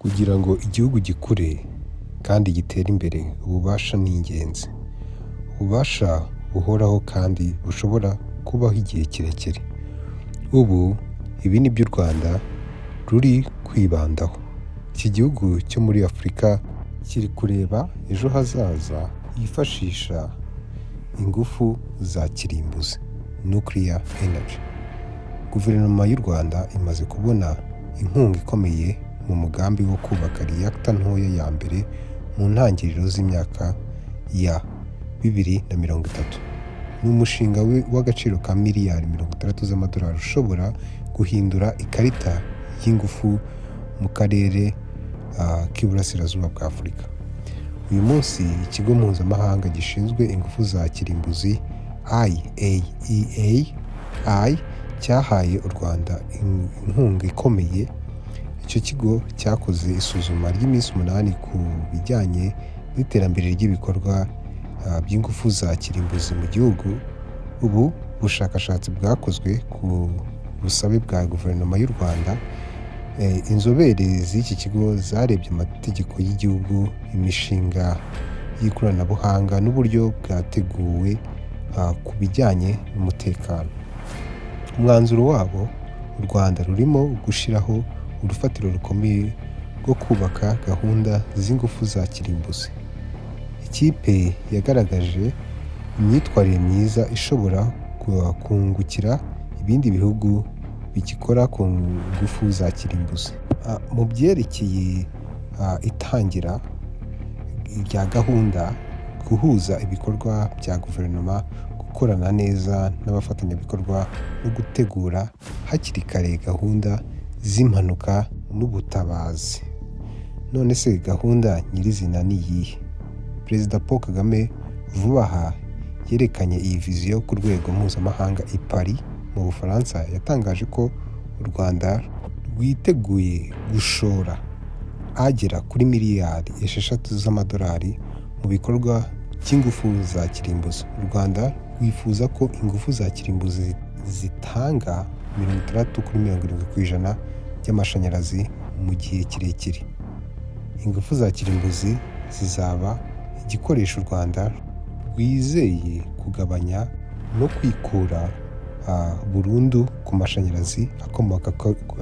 Kugira ngo igihugu gikure kandi gitere imbere, ububasha ni ingenzi. Ububasha buhoraho kandi bushobora kubaho igihe kirekire. Ubu ibi ni byo u Rwanda ruri kwibandaho. Iki gihugu cyo muri Afurika kiri kureba ejo hazaza yifashisha ingufu za kirimbuzi nuclear energy. Guverinoma y'u Rwanda imaze kubona inkunga ikomeye mu mugambi wo kubaka reactor ntoya ya mbere mu ntangiriro z'imyaka ya 2030. Ni umushinga w'agaciro ka miliyari 60 z'amadolari ushobora guhindura ikarita y'ingufu mu karere k'iburasirazuba bwa Afurika. Uyu munsi ikigo mpuzamahanga gishinzwe ingufu za kirimbuzi IAEA cyahaye u Rwanda inkunga ikomeye. Icyo kigo cyakoze isuzuma ry'iminsi 8 ku bijyanye n'iterambere ry'ibikorwa by'ingufu za kirimbuzi mu gihugu. Ubu bushakashatsi bwakozwe ku busabe bwa guverinoma y'u Rwanda. Inzobere z'iki kigo zarebye amategeko y'igihugu, imishinga y'ikoranabuhanga n'uburyo bwateguwe ku bijyanye n'umutekano. Umwanzuro wabo, u Rwanda rurimo gushyiraho urufatiro rukomeye rwo kubaka gahunda z'ingufu za kirimbuzi. Ikipe yagaragaje imyitwarire myiza ishobora kungukira ibindi bihugu bigikora ku ngufu za kirimbuzi. Mu byerekeye itangira rya gahunda, guhuza ibikorwa bya guverinoma, gukorana neza n'abafatanyabikorwa no gutegura hakiri kare gahunda z'impanuka n'ubutabazi. None se gahunda nyirizina ni iyihe? Perezida Paul Kagame vuba aha yerekanye iyi viziyo ku rwego mpuzamahanga i Paris mu Bufaransa. Yatangaje ko u Rwanda rwiteguye gushora agera kuri miliyari 6 z'amadolari mu bikorwa by'ingufu za kirimbuzi. U Rwanda rwifuza ko ingufu za kirimbuzi zitanga 60-70% by'amashanyarazi mu gihe kirekire. Ingufu za kirimbuzi zizaba igikoresho u Rwanda rwizeye kugabanya no kwikura burundu ku mashanyarazi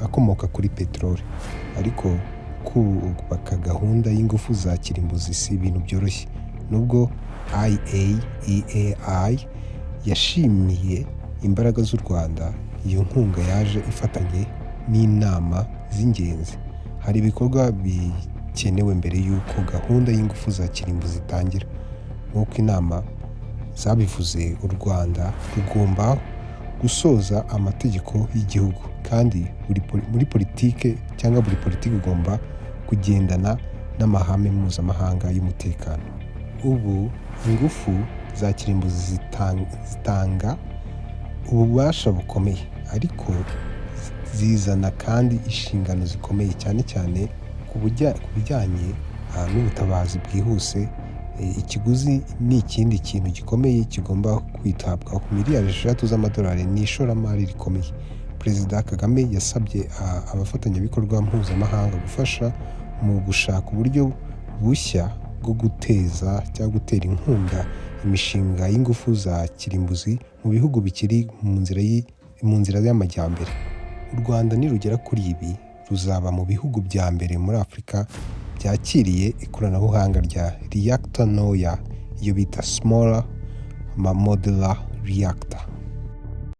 akomoka kuri peteroli. Ariko kubaka gahunda y'ingufu za kirimbuzi si ibintu byoroshye. Nubwo IAEA yashimiye imbaraga z'u Rwanda, iyo nkunga yaje ifatanye n'inama z'ingenzi. Hari ibikorwa bikenewe mbere y'uko gahunda y'ingufu za kirimbuzi itangira. Nk'uko inama zabivuze, u Rwanda rugomba gusoza amategeko y'igihugu, kandi buri politiki igomba kugendana n'amahame mpuzamahanga y'umutekano. Ubu ingufu za kirimbuzi zitanga ububasha bukomeye, ariko zizana kandi inshingano zikomeye, cyane cyane ku bijyanye n'ubutabazi bwihuse. Ikiguzi ni ikindi kintu gikomeye kigomba kwitabwaho. Miliyari 6 z'amadolari ni ishoramari rikomeye. Perezida Kagame yasabye abafatanyabikorwa mpuzamahanga gufasha mu gushaka uburyo bushya bwo guteza cyangwa gutera inkunga imishinga y'ingufu za kirimbuzi mu bihugu bikiri mu nzira y'amajyambere. U Rwanda nirugera kuri ibi, ruzaba mu bihugu bya mbere muri Afurika byakiriye ikoranabuhanga rya reactor ntoya, iyo bita small modular reactor.